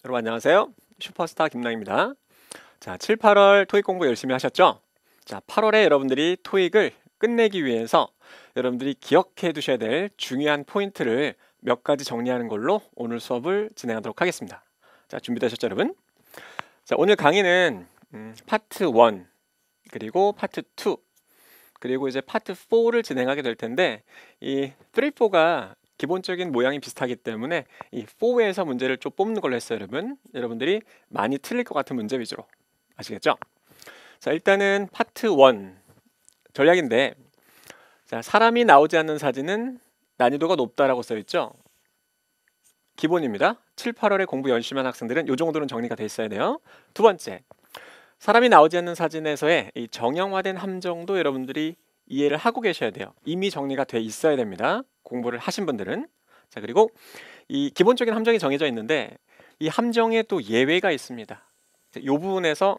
여러분 안녕하세요. 슈퍼스타 김랑입니다. 자, 7, 8월 토익 공부 열심히 하셨죠? 자, 8월에 여러분들이 토익을 끝내기 위해서 여러분들이 기억해 두셔야 될 중요한 포인트를 몇 가지 정리하는 걸로 오늘 수업을 진행하도록 하겠습니다. 자, 준비되셨죠, 여러분? 자, 오늘 강의는 파트 1 그리고 파트 2 그리고 이제 파트 4를 진행하게 될 텐데 이 3, 4가 기본적인 모양이 비슷하기 때문에 이 4에서 문제를 좀 뽑는 걸로 했어요, 여러분. 여러분들이 많이 틀릴 것 같은 문제 위주로. 아시겠죠? 자, 일단은 파트 1 전략인데, 자, 사람이 나오지 않는 사진은 난이도가 높다라고 써 있죠. 기본입니다. 7, 8월에 공부 열심히 한 학생들은 이 정도는 정리가 돼 있어야 돼요. 두 번째, 사람이 나오지 않는 사진에서의 이 정형화된 함정도 여러분들이 이해를 하고 계셔야 돼요. 이미 정리가 돼 있어야 됩니다. 공부를 하신 분들은. 자, 그리고 이 기본적인 함정이 정해져 있는데 이 함정에 또 예외가 있습니다. 이 부분에서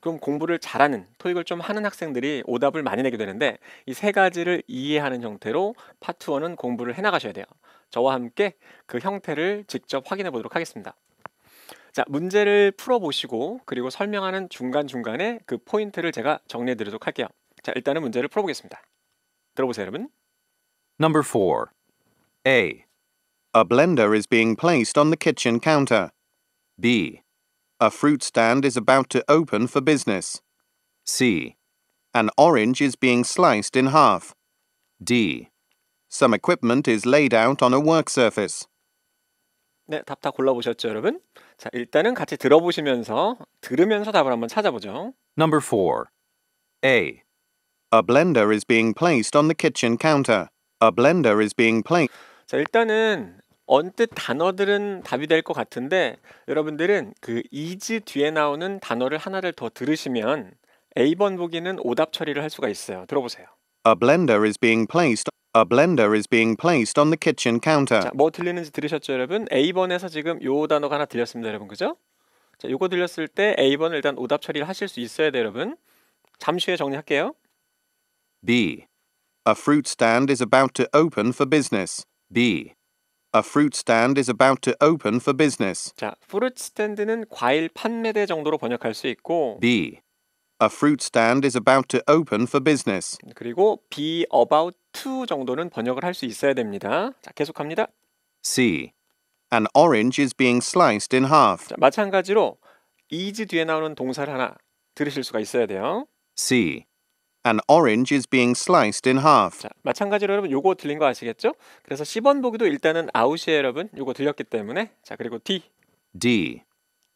그럼 공부를 잘하는, 토익을 좀 하는 학생들이 오답을 많이 내게 되는데 이 세 가지를 이해하는 형태로 파트 1은 공부를 해나가셔야 돼요. 저와 함께 그 형태를 직접 확인해 보도록 하겠습니다. 자, 문제를 풀어보시고 그리고 설명하는 중간중간에 그 포인트를 제가 정리해 드리도록 할게요. 자, 일단은 문제를 풀어보겠습니다. 들어보세요, 여러분. Number 4. A. A blender is being placed on the kitchen counter. B. A fruit stand is about to open for business. C. An orange is being sliced in half. D. Some equipment is laid out on a work surface. 네, 답 다 골라보셨죠, 여러분? 자, 일단은 같이 들으면서 답을 한번 찾아보죠. Number 4. A. A blender is being placed on the kitchen counter. A blender is being placed. 자, 일단은 언뜻 단어들은 답이 될 것 같은데 여러분들은 그 is 뒤에 나오는 단어를 하나를 더 들으시면 A번 보기는 오답 처리를 할 수가 있어요. 들어보세요. A blender is being placed. A blender is being placed on the kitchen counter. 자, 뭐 들리는지 들으셨죠, 여러분? A번에서 지금 요 단어가 하나 들렸습니다, 여러분. 그죠? 자, 요거 들렸을 때 A번을 일단 오답 처리를 하실 수 있어야 돼요, 여러분. 잠시 후에 정리할게요. B. A fruit stand is about to open for business. B. A fruit stand is about to open for business. 자, 프루트 스탠드는 과일 판매대 정도로 번역할 수 있고 B. A fruit stand is about to open for business. 그리고 be about to 정도는 번역을 할 수 있어야 됩니다. 자, 계속합니다. C. An orange is being sliced in half. 자, 마찬가지로 is 뒤에 나오는 동사를 하나 들으실 수가 있어야 돼요. C. An orange is being sliced in half. 자, 마찬가지로 여러분 요거 들린 거 아시겠죠? 그래서 10번 보기도 일단은 아웃이에요, 여러분. 요거 들렸기 때문에. 자, 그리고 D. D.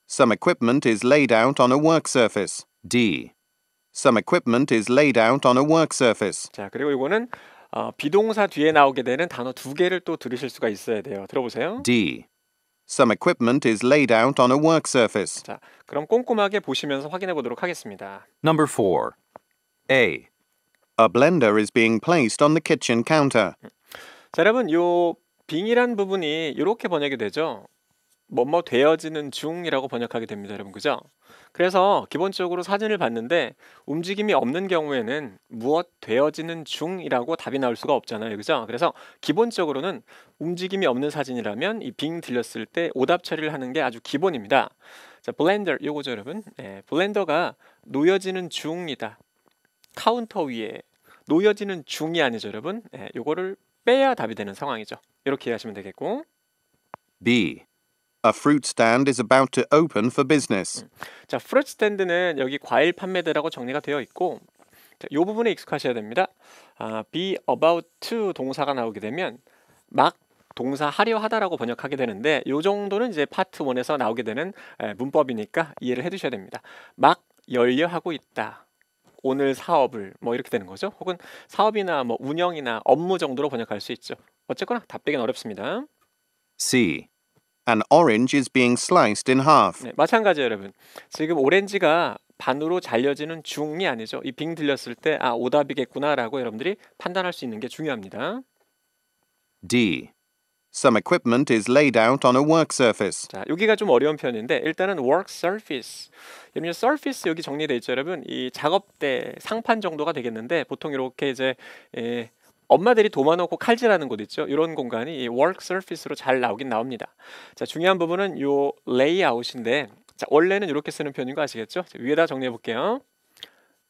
Some equipment is laid out on a work surface. D. Some equipment is laid out on a work surface. 자, 그리고 요거는 비동사 뒤에 나오게 되는 단어 두 개를 또 들으실 수가 있어야 돼요. 들어보세요. D. Some equipment is laid out on a work surface. 자, 그럼 꼼꼼하게 보시면서 확인해 보도록 하겠습니다. Number 4. A. A blender is being placed on the kitchen counter. 자, 여러분 요 빙이란 부분이 이렇게 번역이 되죠. 뭐뭐 되어지는 중이라고 번역하게 됩니다, 여러분. 그죠? 그래서 기본적으로 사진을 봤는데 움직임이 없는 경우에는 무엇 되어지는 중이라고 답이 나올 수가 없잖아요. 그죠? 그래서 기본적으로는 움직임이 없는 사진이라면 이 빙 들렸을 때 오답 처리를 하는 게 아주 기본입니다. 자, 블렌더 요거죠, 여러분. 블렌더가 놓여지는 중이다. 카운터 위에 놓여지는 중이 아니죠, 여러분. 요거를 빼야 답이 되는 상황이죠. 이렇게 이해하시면 되겠고. B. A fruit stand is about to open for business. 자, 프루트 스탠드는 여기 과일 판매대라고 정리가 되어 있고 자, 이 부분에 익숙하셔야 됩니다. be about to 동사가 나오게 되면 막 동사하려 하다라고 번역하게 되는데 이 정도는 이제 파트 1에서 나오게 되는 문법이니까 이해를 해두셔야 됩니다. 막 열려 하고 있다. 오늘 사업을 뭐 이렇게 되는 거죠. 혹은 사업이나 뭐 운영이나 업무 정도로 번역할 수 있죠. 어쨌거나 답변은 어렵습니다. C. An orange is being sliced in half. 네, 마찬가지예요, 여러분. 지금 오렌지가 반으로 잘려지는 중이 아니죠. 이 빙 들렸을 때 오답이겠구나라고 여러분들이 판단할 수 있는 게 중요합니다. D. Some equipment is laid out on a work surface. 자, 여기가 좀 어려운 편인데 일단은 work surface. 여러분 surface 여기 정리돼 있죠, 여러분. 이 작업대 상판 정도가 되겠는데 보통 이렇게 이제 엄마들이 도마 놓고 칼질하는 곳 있죠. 이런 공간이 이 work surface로 잘 나오긴 나옵니다. 자, 중요한 부분은 요 layout인데, 자, 원래는 이렇게 쓰는 표현인 거 아시겠죠? 자, 위에다 정리해 볼게요.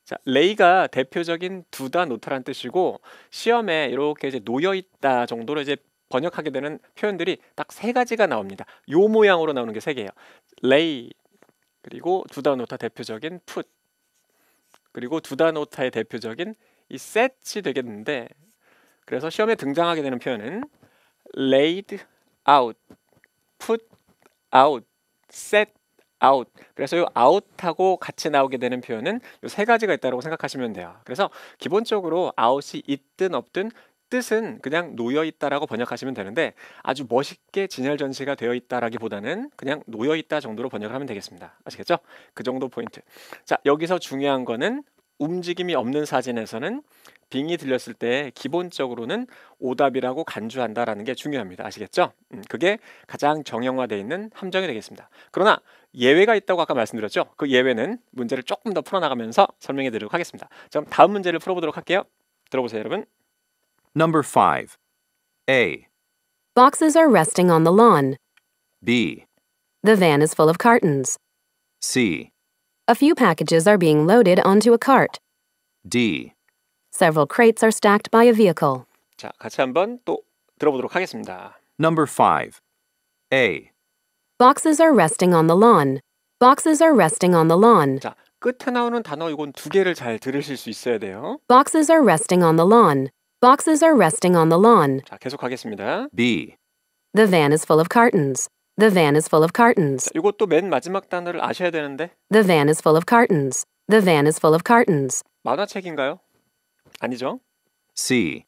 자, lay가 대표적인 두다 놓다란 뜻이고, 시험에 이렇게 이제 놓여 있다 정도로 이제 번역하게 되는 표현들이 딱 세 가지가 나옵니다. 요 모양으로 나오는 게 세 개예요. lay, 그리고 두다 놓다 대표적인 put, 그리고 두다 놓다의 대표적인 이 set이 되겠는데, 그래서 시험에 등장하게 되는 표현은 laid out, put out, set out. 그래서 이 out하고 같이 나오게 되는 표현은 이 세 가지가 있다고 생각하시면 돼요. 그래서 기본적으로 out이 있든 없든 뜻은 그냥 놓여 있다라고 번역하시면 되는데, 아주 멋있게 진열전시가 되어 있다라기보다는 그냥 놓여 있다 정도로 번역을 하면 되겠습니다. 아시겠죠? 그 정도 포인트. 자, 여기서 중요한 거는 움직임이 없는 사진에서는 빙이 들렸을 때 기본적으로는 오답이라고 간주한다라는 게 중요합니다. 아시겠죠? 그게 가장 정형화되어 있는 함정이 되겠습니다. 그러나 예외가 있다고 아까 말씀드렸죠? 그 예외는 문제를 조금 더 풀어나가면서 설명해 드리도록 하겠습니다. 자, 그럼 다음 문제를 풀어보도록 할게요. 들어보세요, 여러분. Number 5. A, Boxes are resting on the lawn. B, The van is full of cartons. C, A few packages are being loaded onto a cart. D. Several crates are stacked by a vehicle. 자, 같이 한번 또 들어보도록 하겠습니다. Number 5. A, Boxes are resting on the lawn. Boxes are resting on the lawn. 자, 끝에 나오는 단어 이건 두 개를 잘 들으실 수 있어야 돼요. Boxes are resting on the lawn. Boxes are resting on the lawn. 자, 계속 하겠습니다. B, The van is full of cartons. The van is full of cartons. 자, 이것도 맨 마지막 단어를 아셔야 되는데 The van is full of cartons. The van is full of cartons. 만화책인가요? 아니죠? C,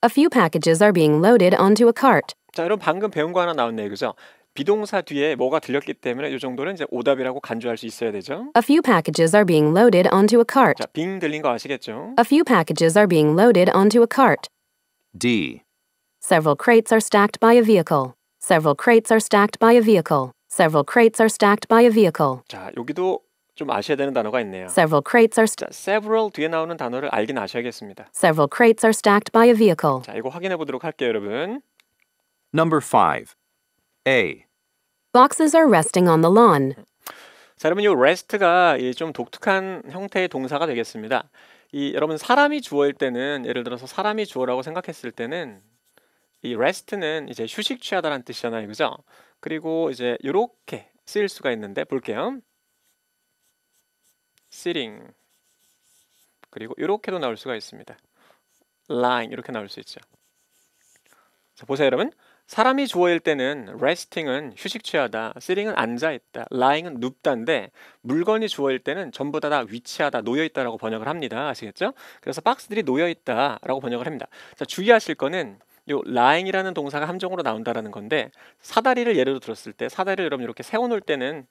A few packages are being loaded onto a cart. 자, 여러분 방금 배운 거 하나 나왔네요. 그죠? 비동사 뒤에 뭐가 들렸기 때문에 이 정도는 이제 오답이라고 간주할 수 있어야 되죠. A few packages are being loaded onto a cart. 자, 빙 들린 거 아시겠죠? A few packages are being loaded onto a cart. D. Several crates are stacked by a vehicle. Several crates are stacked by a vehicle. Several crates are stacked by a vehicle. 자, 여기도 좀 아셔야 되는 단어가 있네요. Several crates are 자, several 뒤에 나오는 단어를 알긴 아셔야겠습니다. Several crates are stacked by a vehicle. 자, 이거 확인해 보도록 할게요, 여러분. Number 5. A, Boxes are resting on the lawn. 자, 여러분 이 rest가 좀 독특한 형태의 동사가 되겠습니다. 여러분 사람이 주어일 때는 예를 들어서 사람이 주어라고 생각했을 때는 이 rest는 이제 휴식 취하다라는 뜻이잖아요, 그죠? 그리고 이제 이렇게 쓰일 수가 있는데 볼게요. sitting, 그리고 이렇게도 나올 수가 있습니다. lying 이렇게 나올 수 있죠. 자, 보세요, 여러분. 사람이 주어일 때는 resting은 휴식 취하다, sitting은 앉아 있다, lying은 눕다인데 물건이 주어일 때는 전부 다 위치하다, 놓여 있다라고 번역을 합니다. 아시겠죠? 그래서 박스들이 놓여 있다라고 번역을 합니다. 자, 주의하실 거는 요 lying이라는 동사가 함정으로 나온다라는 건데, 사다리를 예로 들었을 때 사다리를 여러분 이렇게 세워 놓을 때는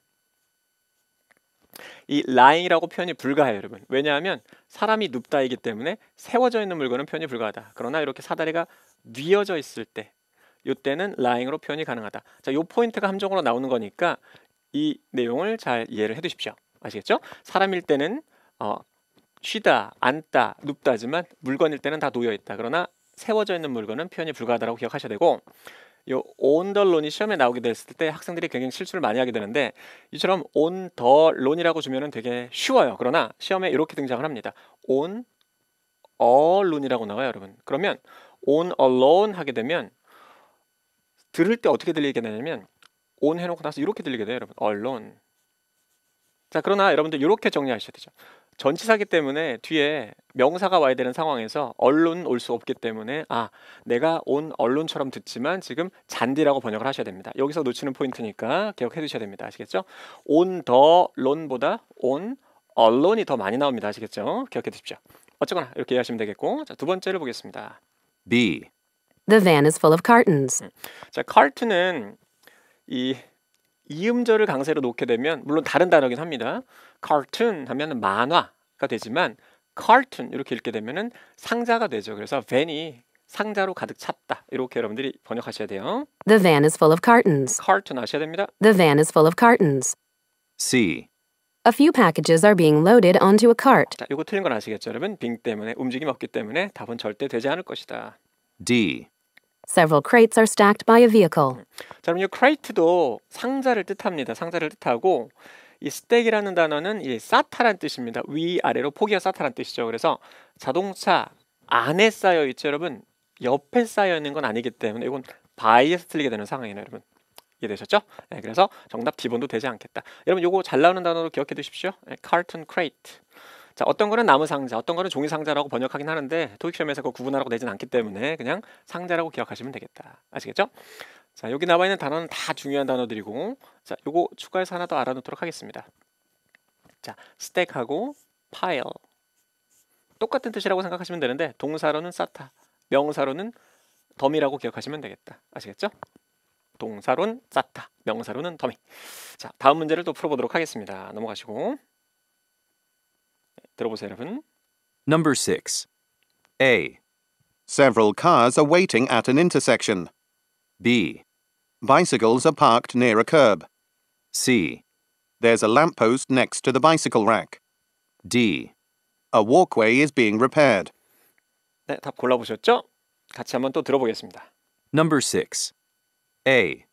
이 lying이라고 표현이 불가해요, 여러분. 왜냐하면 사람이 눕다이기 때문에 세워져 있는 물건은 표현이 불가하다. 그러나 이렇게 사다리가 뉘어져 있을 때 이때는 lying으로 표현이 가능하다. 자, 요 포인트가 함정으로 나오는 거니까 이 내용을 잘 이해를 해두십시오. 아시겠죠? 사람일 때는 쉬다, 앉다, 눕다지만 물건일 때는 다 놓여 있다. 그러나 세워져 있는 물건은 표현이 불가하다라고 기억하셔야 되고, 요 on the lawn이 시험에 나오게 됐을 때 학생들이 굉장히 실수를 많이 하게 되는데, 이처럼 on the lawn이라고 주면은 되게 쉬워요. 그러나 시험에 이렇게 등장을 합니다. on a lawn이라고 나와요, 여러분. 그러면 on a lawn 하게 되면 들을 때 어떻게 들리게 되냐면 on 해놓고 나서 이렇게 들리게 돼요, 여러분. alone. 자, 그러나 여러분들 이렇게 정리하셔야 되죠. 전치사기 때문에 뒤에 명사가 와야 되는 상황에서 alone 올 수 없기 때문에 내가 on alone처럼 듣지만 지금 잔디라고 번역을 하셔야 됩니다. 여기서 놓치는 포인트니까 기억해 두셔야 됩니다. 아시겠죠? on the lawn보다 on alone이 더 많이 나옵니다. 아시겠죠? 기억해 두십시오. 어쨌거나 이렇게 이해하시면 되겠고, 자, 두 번째를 보겠습니다. B, The van is full of cartons. 자, carton은 이 이음절을 강세로 놓게 되면 물론 다른 단어긴 합니다. cartoon 하면은 만화가 되지만 cartoon 이렇게 읽게 되면은 상자가 되죠. 그래서 van이 상자로 가득 찼다. 이렇게 여러분들이 번역하셔야 돼요. The van is full of cartons. cartoon 아셔야 됩니다. The van is full of cartons. C, A few packages are being loaded onto a cart. 자, 이거 틀린 건 아시겠죠, 여러분? being 때문에 움직임이 없기 때문에 답은 절대 되지 않을 것이다. D. Several crates are stacked by a vehicle. 자, 그럼 이 crate도 상자를 뜻합니다. 상자를 뜻하고 이 스택이라는 단어는 이 쌓다란 뜻입니다. 위아래로 포기가 쌓다란 뜻이죠. 그래서 자동차 안에 쌓여 있죠, 여러분. 옆에 쌓여 있는 건 아니기 때문에 이건 by에서 틀리게 되는 상황이네요, 여러분. 이해되셨죠? 네, 그래서 정답 D번도 되지 않겠다. 여러분 요거 잘 나오는 단어로 기억해 두십시오. 네, carton crate. 자, 어떤 거는 나무 상자, 어떤 거는 종이 상자라고 번역하긴 하는데 토익 시험에서 그거 구분하라고 되진 않기 때문에 그냥 상자라고 기억하시면 되겠다. 아시겠죠? 자, 여기 나와 있는 단어는 다 중요한 단어들이고, 자, 요거 추가해서 하나 더 알아놓도록 하겠습니다. 자, stack하고 pile. 똑같은 뜻이라고 생각하시면 되는데 동사로는 쌓다, 명사로는 더미라고 기억하시면 되겠다. 아시겠죠? 동사로는 쌓다, 명사로는 더미. 자, 다음 문제를 또 풀어보도록 하겠습니다. 넘어가시고 들어보세요, 여러분. Number 6. A. Several cars are waiting at an intersection. B. Bicycles are parked near a curb. C. There's a lamppost next to the bicycle rack. D. A walkway is being repaired. 네, 답 골라보셨죠? 같이 한번 또 들어보겠습니다. Number 6. A.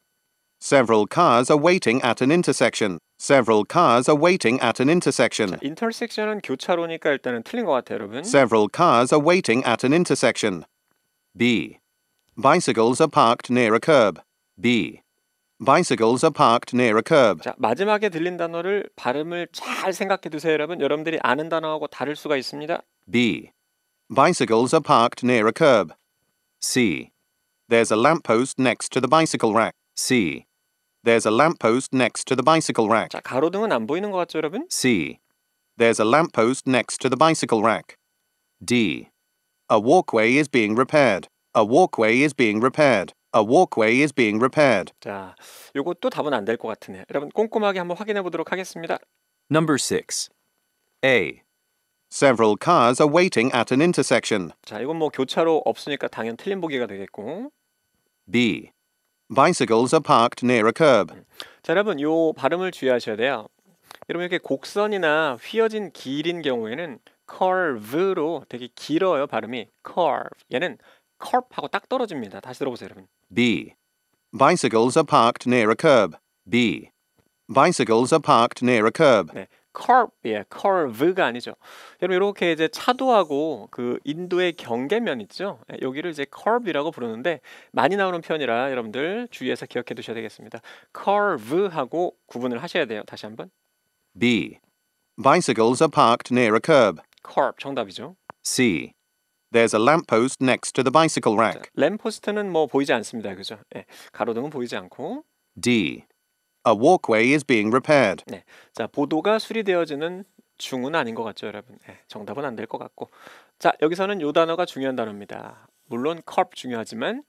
Several cars are waiting at an intersection. Several cars are waiting at an intersection. 인터섹션은 교차로니까 일단은 틀린 것 같아요, 여러분. Several cars are waiting at an intersection. B. Bicycles are parked near a curb. B. Bicycles are parked near a curb. 자, 마지막에 들린 단어를 발음을 잘 생각해 두세요, 여러분. 여러분들이 아는 단어하고 다를 수가 있습니다. B. Bicycles are parked near a curb. C. There's a lamppost next to the bicycle rack. C. There's a lamppost next to the bicycle rack. 자, 가로등은 안 보이는 것 같죠, 여러분? C. There's a lamppost next to the bicycle rack. D. A walkway is being repaired. A walkway is being repaired. A walkway is being repaired. 자, 요것도 답은 안 될 것 같으네요. 여러분 꼼꼼하게 한번 확인해 보도록 하겠습니다. Number 6. A. Several cars are waiting at an intersection. 자, 이건 뭐 교차로 없으니까 당연 틀린 보기가 되겠고. B. Bicycles are parked near a curb. 자, 여러분 요 발음을 주의하셔야 돼요. 여러분 이렇게 곡선이나 휘어진 길인 경우에는 curve로 되게 길어요, 발음이. curve. 얘는 curve하고 딱 떨어집니다. 다시 들어보세요, 여러분. B. Bicycles are parked near a curb. B. Bicycles are parked near a curb. 네, curve, 예, curve가 아니죠. 여러분 이렇게 이제 차도하고 그 인도의 경계면 있죠. 예, 여기를 이제 curve이라고 부르는데 많이 나오는 표현이라 여러분들 주의해서 기억해 두셔야 되겠습니다. curve하고 구분을 하셔야 돼요. 다시 한번. B. Bicycles are parked near a curb. curve 정답이죠. C. There's a lamppost next to the bicycle 자, rack. 램포스트는 뭐 보이지 않습니다. 그죠? 예, 가로등은 보이지 않고. D. A walkway is being repaired. 네, 자 보도가 수리되어지는 중은 아닌 것 같죠, 여러분. 예, 정답은 안 될 것 같고. 자 여기서는 요 단어가 중요한 단어입니다. 물론 curve 중요하지만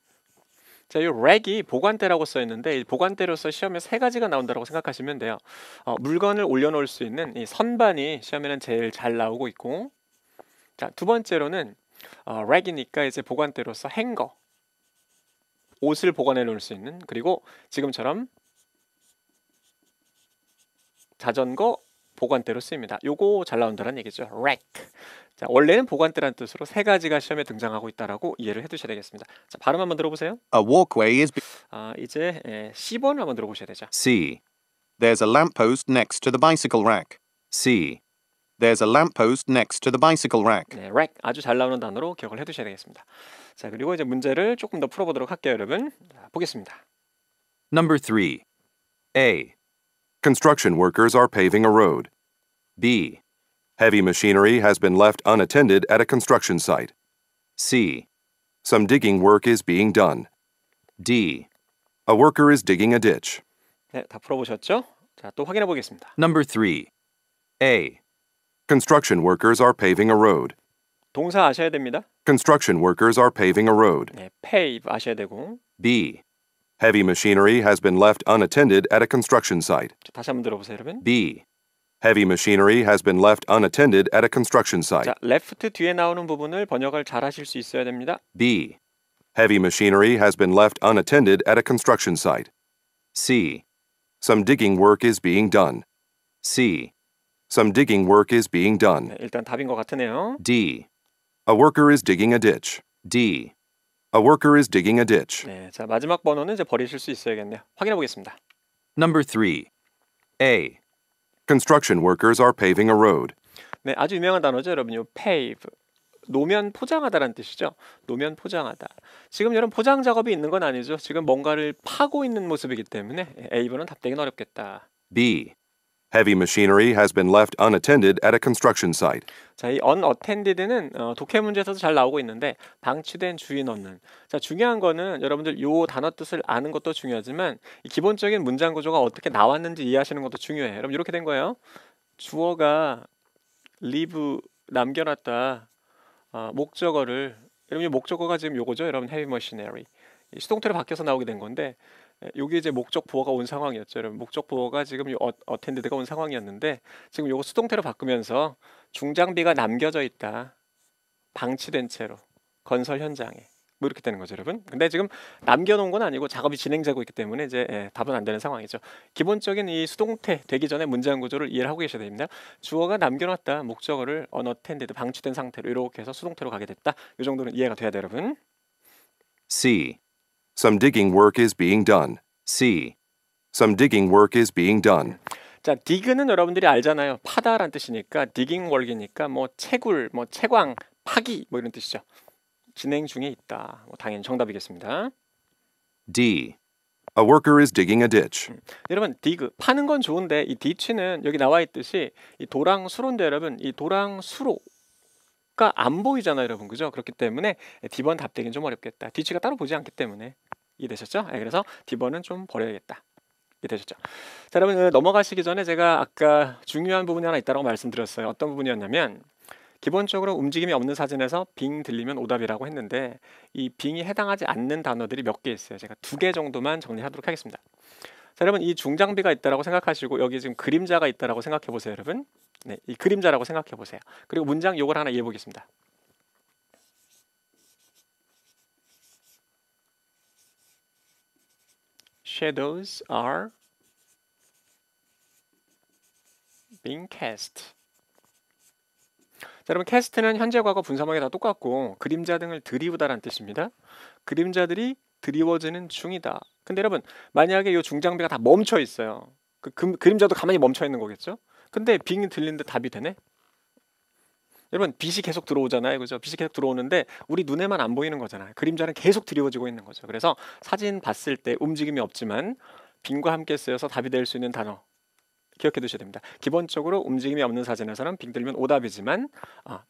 자, 이 랙이 보관대라고 써 있는데 이 보관대로서 시험에 세 가지가 나온다고 생각하시면 돼요. 물건을 올려놓을 수 있는 이 선반이 시험에는 제일 잘 나오고 있고, 자, 두 번째로는 랙이니까 이제 보관대로서 행거, 옷을 보관해 놓을 수 있는, 그리고 지금처럼 자전거 보관대로 쓰입니다. 요거 잘 나온다는 얘기죠. 랙. 자, 원래는 보관대라는 뜻으로 세 가지가 시험에 등장하고 있다라고 이해를 해두셔야 되겠습니다. 자, 발음 한번 들어보세요. A walkway is. 이제 C번 한번 들어보셔야 되죠. C. There's a lamppost next to the bicycle rack. C. There's a lamppost next to the bicycle rack. 네, 랙 아주 잘 나오는 단어로 기억을 해두셔야 되겠습니다. 자, 그리고 이제 문제를 조금 더 풀어보도록 할게요, 여러분. 자, 보겠습니다. Number 3. A. Construction workers are paving a road. B. Heavy machinery has been left unattended at a construction site. C. Some digging work is being done. D. A worker is digging a ditch. 네, 다 풀어보셨죠? 자, 또 확인해 보겠습니다. Number 3. A. Construction workers are paving a road. 동사 아셔야 됩니다. Construction workers are paving a road. 네, pave 아셔야 되고. B. Heavy machinery has been left unattended at a construction site. 자, 다시 한번 들어보세요, 여러분. B. Heavy machinery has been left unattended at a construction site. 자, left 뒤에 나오는 부분을 번역을 잘 하실 수 있어야 됩니다. B. Heavy machinery has been left unattended at a construction site. C. Some digging work is being done. C. Some digging work is being done. 네, 일단 답인 것 같으네요. D. A worker is digging a ditch. D. A worker is digging a ditch. 네, 자 마지막 번호는 이제 버리실 수 있어야겠네요. 확인해 보겠습니다. Number 3. A. Construction workers are paving a road. 네, 아주 유명한 단어죠, 여러분. 요 pave. 노면 포장하다라는 뜻이죠. 노면 포장하다. 지금 여러분 포장 작업이 있는 건 아니죠. 지금 뭔가를 파고 있는 모습이기 때문에 A번은 답되긴 어렵겠다. B. Heavy machinery has been left unattended at a construction site. 자, 이 unattended는 독해 문제에서도 잘 나오고 있는데 방치된 주인 없는. 자, 중요한 거는 여러분들 요 단어 뜻을 아는 것도 중요하지만 이 기본적인 문장 구조가 어떻게 나왔는지 이해하시는 것도 중요해요. 여러분 이렇게 된 거예요. 주어가 leave 남겨놨다. 목적어를 여러분 이 목적어가 지금 요거죠. 여러분 heavy machinery. 이 수동태로 바뀌어서 나오게 된 건데 여기 이제 목적 보어가 온 상황이었죠. 여러분 목적 보어가 지금 이 attended가 온 상황이었는데 지금 요거 수동태로 바꾸면서 중장비가 남겨져 있다. 방치된 채로 건설 현장에 뭐 이렇게 되는 거죠, 여러분. 근데 지금 남겨놓은 건 아니고 작업이 진행되고 있기 때문에 이제 답은 안 되는 상황이죠. 기본적인 이 수동태 되기 전에 문장 구조를 이해를 하고 계셔야 됩니다. 주어가 남겨놨다. 목적어를 unattended 방치된 상태로 이렇게 해서 수동태로 가게 됐다. 이 정도는 이해가 돼야 돼요, 여러분. C. Some digging work is being done. C. Some digging work is being done. 자, dig는 여러분들이 알잖아요. 파다란 뜻이니까 digging work이니까 뭐 채굴, 뭐 채광, 파기 뭐 이런 뜻이죠. 진행 중에 있다. 뭐 당연히 정답이겠습니다. D. A worker is digging a ditch. 여러분 dig 파는 건 좋은데 이 ditch는 여기 나와 있듯이 이 도랑 수로인데 여러분 이 도랑 수로가 안 보이잖아요, 여러분. 그죠? 그렇기 때문에 D번 답되긴 좀 어렵겠다. ditch가 따로 보지 않기 때문에 이해되셨죠? 그래서 D번은 좀 버려야겠다. 이해되셨죠? 자, 여러분 넘어가시기 전에 제가 아까 중요한 부분이 하나 있다고 말씀드렸어요. 어떤 부분이었냐면 기본적으로 움직임이 없는 사진에서 빙 들리면 오답이라고 했는데 이 빙이 해당하지 않는 단어들이 몇 개 있어요. 제가 2개 정도만 정리하도록 하겠습니다. 자, 여러분 이 중장비가 있다라고 생각하시고 여기 지금 그림자가 있다라고 생각해 보세요, 여러분. 네, 이 그림자라고 생각해 보세요. 그리고 문장 요걸 하나 이해해 보겠습니다. Shadows are being cast. 자, 여러분 캐스트는 현재 과거 분사목이 다 똑같고 그림자 등을 드리우다라는 뜻입니다. 그림자들이 드리워지는 중이다. 근데 여러분 만약에 이 중장비가 다 멈춰 있어요. 그림자도 가만히 멈춰 있는 거겠죠? 근데 빙이 들리는데 답이 되네? 여러분 빛이 계속 들어오잖아요. 그죠? 빛이 계속 들어오는데 우리 눈에만 안 보이는 거잖아요. 그림자는 계속 드리워지고 있는 거죠. 그래서 사진 봤을 때 움직임이 없지만 빙과 함께 쓰여서 답이 될 수 있는 단어 기억해 두셔야 됩니다. 기본적으로 움직임이 없는 사진에서는 빙 들면 오답이지만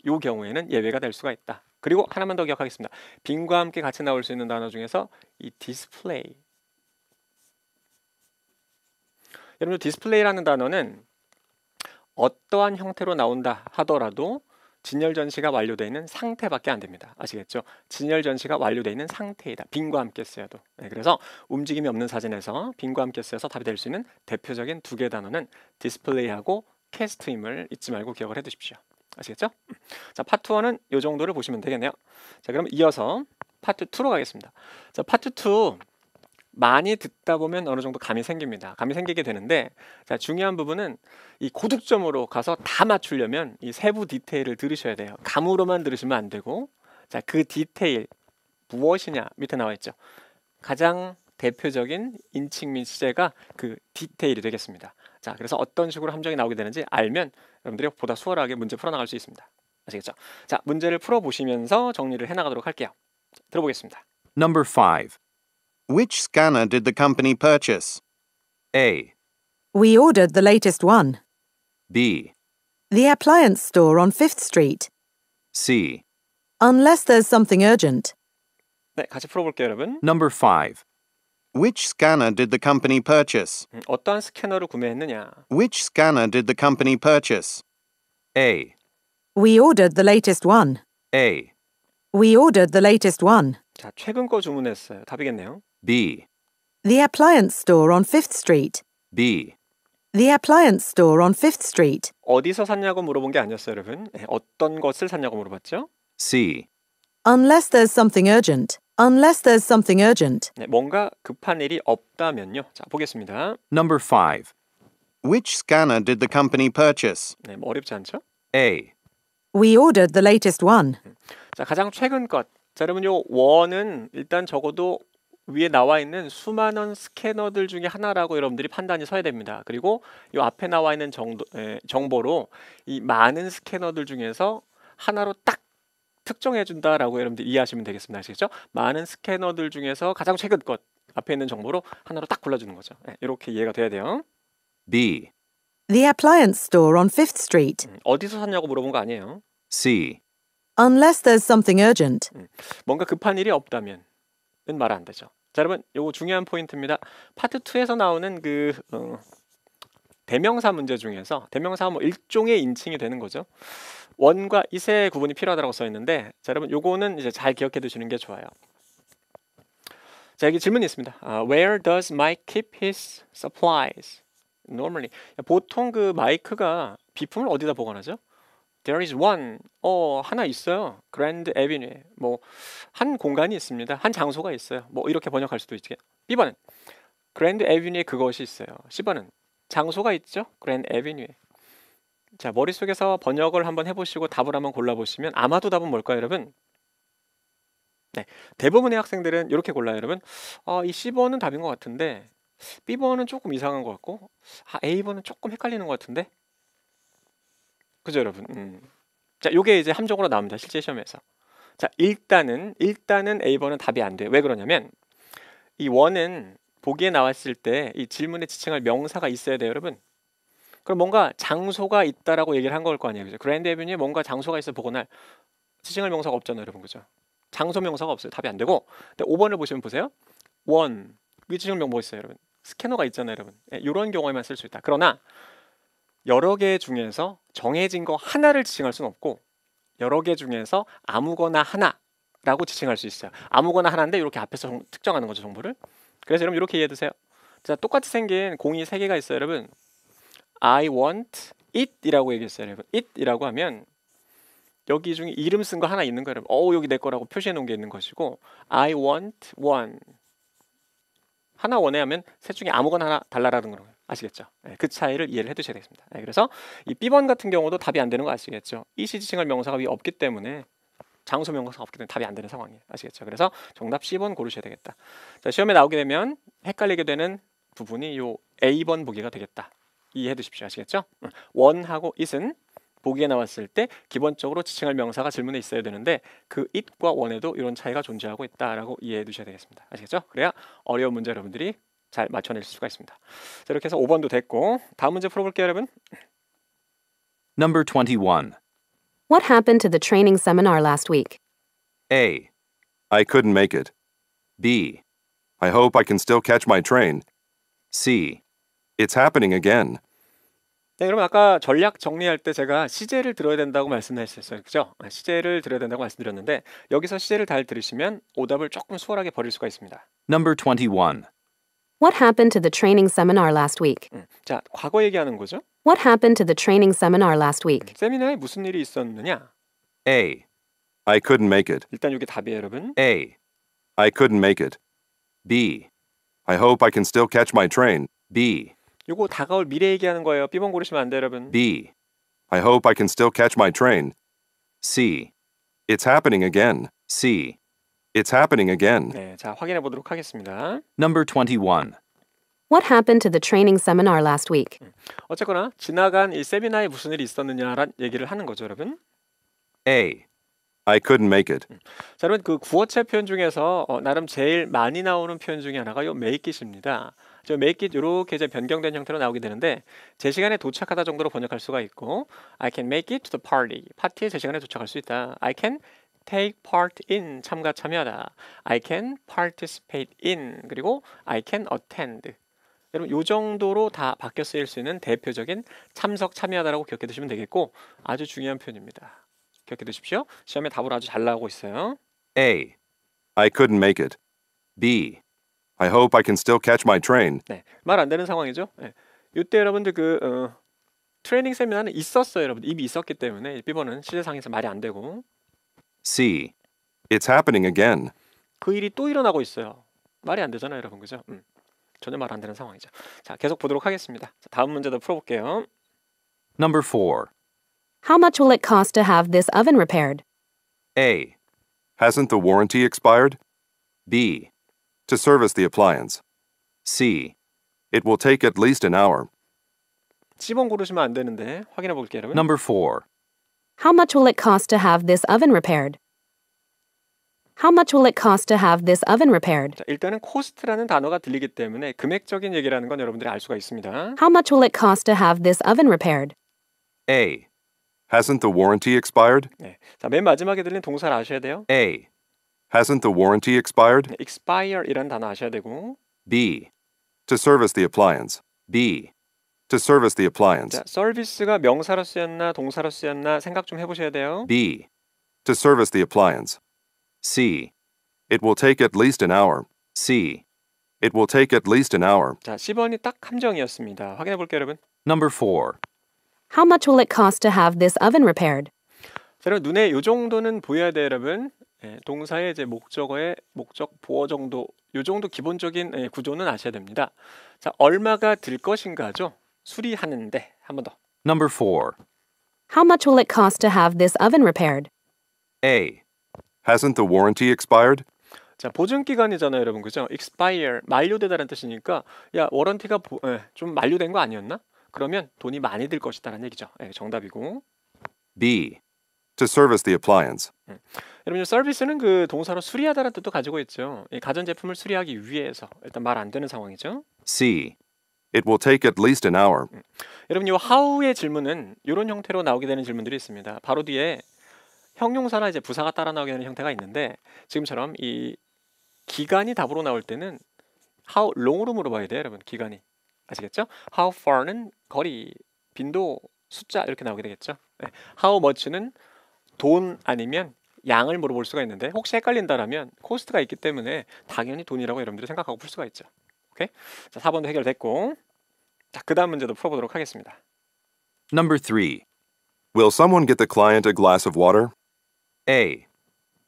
이 경우에는 예외가 될 수가 있다. 그리고 하나만 더 기억하겠습니다. 빙과 함께 같이 나올 수 있는 단어 중에서 이 디스플레이. 여러분 디스플레이라는 단어는 어떠한 형태로 나온다 하더라도 진열 전시가 완료되어 있는 상태밖에 안 됩니다. 아시겠죠? 진열 전시가 완료되어 있는 상태이다. 빙과 함께 쓰여도. 네, 그래서 움직임이 없는 사진에서 빙과 함께 쓰여서 답이 될 수 있는 대표적인 2개의 단어는 디스플레이하고 캐스트임을 잊지 말고 기억을 해두십시오. 아시겠죠? 자, 파트 1은 이 정도를 보시면 되겠네요. 자, 그럼 이어서 파트 2로 가겠습니다. 자, 파트 2 많이 듣다 보면 어느 정도 감이 생깁니다. 감이 생기게 되는데 자, 중요한 부분은 이 고득점으로 가서 다 맞추려면 이 세부 디테일을 들으셔야 돼요. 감으로만 들으시면 안 되고 자, 그 디테일 무엇이냐 밑에 나와 있죠. 가장 대표적인 인칭 및 시제가 그 디테일이 되겠습니다. 자, 그래서 어떤 식으로 함정이 나오게 되는지 알면 여러분들이 보다 수월하게 문제 풀어나갈 수 있습니다. 아시겠죠? 자, 문제를 풀어보시면서 정리를 해나가도록 할게요. 들어보겠습니다. Number 5. Which scanner did the company purchase? A. We ordered the latest one. B. The appliance store on 5th Street. C. Unless there's something urgent. 네, 같이 풀어볼게요, 여러분. Number 5. Which scanner did the company purchase? 어떠한 스캐너를 구매했느냐? Which scanner did the company purchase? A. We ordered the latest one. A. We ordered the latest one. 자, 최근 거 주문했어요. 답이겠네요. B. The appliance store on 5th Street. B. The appliance store on 5th Street. 어디서 샀냐고 물어본 게 아니었어요, 여러분. 네, 어떤 것을 샀냐고 물어봤죠? C. Unless there's something urgent. Unless there's something urgent. 네, 뭔가 급한 일이 없다면요. 자, 보겠습니다. Number 5. Which scanner did the company purchase? 네, 뭐 어렵지 않죠? A, We ordered the latest one. 자, 가장 최근 것. 자, 여러분 요 원은 일단 적어도 위에 나와 있는 수많은 스캐너들 중에 하나라고 여러분들이 판단이 서야 됩니다. 그리고 요 앞에 나와 있는 정보로 이 많은 스캐너들 중에서 하나로 딱 특정해 준다라고 여러분들 이해하시면 되겠습니다. 아시겠죠? 많은 스캐너들 중에서 가장 최근 것 앞에 있는 정보로 하나로 딱 골라주는 거죠. 네, 이렇게 이해가 돼야 돼요. B, The appliance store on 5th Street. 어디서 샀냐고 물어본 거 아니에요. C, Unless there's something urgent. 뭔가 급한 일이 없다면은 말 안 되죠. 자, 여러분 요거 중요한 포인트입니다. 파트 2에서 나오는 그 대명사 문제 중에서 대명사가 뭐 일종의 인칭이 되는 거죠. 원과 it의 구분이 필요하다고 써 있는데, 자, 여러분 요거는 이제 잘 기억해 두시는 게 좋아요. 자, 여기 질문이 있습니다. Where does Mike keep his supplies? Normally. 보통 그 마이크가 비품을 어디다 보관하죠? There is one. 하나 있어요. Grand Avenue. 뭐 한 공간이 있습니다. 한 장소가 있어요. 뭐 이렇게 번역할 수도 있지. B번은 Grand Avenue에 그것이 있어요. C번은 장소가 있죠. Grand Avenue. 자, 머릿속에서 번역을 한번 해보시고 답을 한번 골라보시면 아마도 답은 뭘까요, 여러분? 네, 대부분의 학생들은 이렇게 골라요, 여러분. 이 C번은 답인 것 같은데 B번은 조금 이상한 것 같고 A번은 조금 헷갈리는 것 같은데, 그죠, 여러분? 자, 요게 이제 함정으로 나옵니다, 실제 시험에서. 자, 일단은 A번은 답이 안 돼요. 왜 그러냐면 이 원은 보기에 나왔을 때 이 질문에 지칭할 명사가 있어야 돼요, 여러분. 그럼 뭔가 장소가 있다라고 얘기를 한 걸 거 아니에요, 그죠? 그랜드 에비뉴에 뭔가 장소가 있어 보거나 지칭할 명사가 없잖아요, 여러분, 그죠? 장소 명사가 없어요. 답이 안 되고. 근데 5번을 보시면 보세요. 원, 그 지칭할 명뭐 있어요, 여러분? 스캐너가 있잖아요, 여러분. 이런 경우에만 쓸 수 있다. 그러나 여러 개 중에서 정해진 거 하나를 지칭할 수는 없고 여러 개 중에서 아무거나 하나라고 지칭할 수 있어요. 아무거나 하나인데 이렇게 앞에서 특정하는 거죠, 정보를. 그래서 여러분 이렇게 이해해 두세요. 자, 똑같이 생긴 공이 3개가 있어요, 여러분. I want it이라고 얘기했어요, 여러분. it이라고 하면 여기 중에 이름 쓴 거 하나 있는 거예요, 여러분. 여기 내 거라고 표시해 놓은 게 있는 것이고, I want one. 하나 원해 하면 셋 중에 아무거나 하나 달라라는 거예요. 아시겠죠? 네, 그 차이를 이해를 해 두셔야 되겠습니다. 네, 그래서 이 B번 같은 경우도 답이 안 되는 거 아시겠죠? 이시 지칭할 명사가 위에 없기 때문에 장소 명사가 없기 때문에 답이 안 되는 상황이에요. 아시겠죠? 그래서 정답 C번 고르셔야 되겠다. 자, 시험에 나오게 되면 헷갈리게 되는 부분이 요 A번 보기가 되겠다. 이해해 두십시오. 아시겠죠? 원하고 it은 보기에 나왔을 때 기본적으로 지칭할 명사가 질문에 있어야 되는데 그 it과 원에도 이런 차이가 존재하고 있다라고 이해해 두셔야 되겠습니다. 아시겠죠? 그래야 어려운 문제 여러분들이 잘 맞춰낼 수가 있습니다. 자, 이렇게 해서 5번도 됐고 다음 문제 풀어볼게요, 여러분. Number 21. What happened to the training seminar last week? A, I couldn't make it. B, I hope I can still catch my train. C, It's happening again. 네, 그럼 아까 전략 정리할 때 제가 시제를 들어야 된다고 말씀하셨어요, 그죠? 시제를 들어야 된다고 말씀드렸는데 여기서 시제를 잘 들으시면 오답을 조금 수월하게 버릴 수가 있습니다. Number 21. What happened to the training seminar last week? 자, 과거 얘기하는 거죠. What happened to the training seminar last week? 세미나에 무슨 일이 있었느냐? A, I couldn't make it. 일단 이게 답이에요, 여러분. A, I couldn't make it. B, I hope I can still catch my train. B, 요거 다가올 미래 얘기하는 거예요. B번 고르시면 안 돼요, 여러분. B, I hope I can still catch my train. C, It's happening again. C. It's happening again. 네, 자, 확인해 보도록 하겠습니다. Number 21. What happened to the training seminar last week? 어쨌거나 지나간 이 세미나에 무슨 일이 있었느냐란 얘기를 하는 거죠, 여러분. A, I couldn't make it. 자, 여러분 그 구어체 표현 중에서 나름 제일 많이 나오는 표현 중에 하나가 요 make it입니다. 저 make it 이렇게 이제 변경된 형태로 나오게 되는데 제 시간에 도착하다 정도로 번역할 수가 있고, I can make it to the party. 파티에 제 시간에 도착할 수 있다. I can take part in. 참여하다. I can participate in. 그리고 I can attend. 여러분 요 정도로 다 바뀌어 쓰일 수 있는 대표적인 참여하다라고 기억해 두시면 되겠고, 아주 중요한 표현입니다. 기억해 두십시오. 시험에 답을 아주 잘 나오고 있어요. A, I couldn't make it. B, I hope I can still catch my train. 네, 말 안 되는 상황이죠. 네. 이때 여러분들 트레이닝 세미나는 있었어요, 여러분. 이미 있었기 때문에 B번은 시제상에서 말이 안 되고, C, It's happening again. 그 일이 또 일어나고 있어요. 말이 안 되잖아요, 여러분, 그죠? 전혀 말 안 되는 상황이죠. 자, 계속 보도록 하겠습니다. 자, 다음 문제도 풀어볼게요. Number 4. How much will it cost to have this oven repaired? A. Hasn't the warranty expired? B. To service the appliance. C. It will take at least an hour. C번 고르시면 안 되는데 확인해 볼게요, 여러분. Number 4. How much will it cost to have this oven repaired? How much will it cost to have this oven repaired? 자, 일단은 cost라는 단어가 들리기 때문에 금액적인 얘기라는 건 여러분들이 알 수가 있습니다. How much will it cost to have this oven repaired? A. Hasn't the warranty expired? 네. 자, 맨 마지막에 들린 동사를 아셔야 돼요. A. Hasn't the warranty expired? 네, expire이라는 단어 아셔야 되고, B. To service the appliance. B. To service the appliance. 자, 서비스가 명사로 쓰였나 동사로 쓰였나 생각 좀 해보셔야 돼요. B. To service the appliance. C. It will take at least an hour. C. It will take at least an hour. 자, 10번이 딱 함정이었습니다. 확인해 볼게요, 여러분. Number 4. How much will it cost to have this oven repaired? 자, 여러분 눈에 요 정도는 보여야 돼요, 여러분. 예, 동사의 이제 목적어의 목적 보어 정도, 요 정도 기본적인 구조는 아셔야 됩니다. 자, 얼마가 들 것인가죠? 수리하는데 한 번 더. Number 4. How much will it cost to have this oven repaired? A. Hasn't the warranty expired? 자, 보증 기간이잖아요, 여러분. 그죠? expire, 만료되다라는 뜻이니까 야, 워런티가 좀 만료된 거 아니었나? 그러면 돈이 많이 들 것이다라는 얘기죠. 예, 정답이고. B. To service the appliance. 여러분, 서비스는 그 동사로 수리하다라는 뜻도 가지고 있죠. 이 가전제품을 수리하기 위해서 일단 말 안 되는 상황이죠. C. It will take at least an hour. 여러분, 이 how의 질문은 이런 형태로 나오게 되는 질문들이 있습니다. 바로 뒤에 형용사나 이제 부사가 따라 나오게 되는 형태가 있는데 지금처럼 이 기간이 답으로 나올 때는 how long으로 물어봐야 돼요, 여러분. 기간이. 아시겠죠? How far는 거리, 빈도, 숫자 이렇게 나오게 되겠죠. 네. How much는 돈 아니면 양을 물어볼 수가 있는데 혹시 헷갈린다라면 코스트가 있기 때문에 당연히 돈이라고 여러분들이 생각하고 풀 수가 있죠. 오케이? 자, 4번도 해결됐고, 자, 그 다음 문제도 풀어보도록 하겠습니다. Number 3. Will someone get the client a glass of water? A.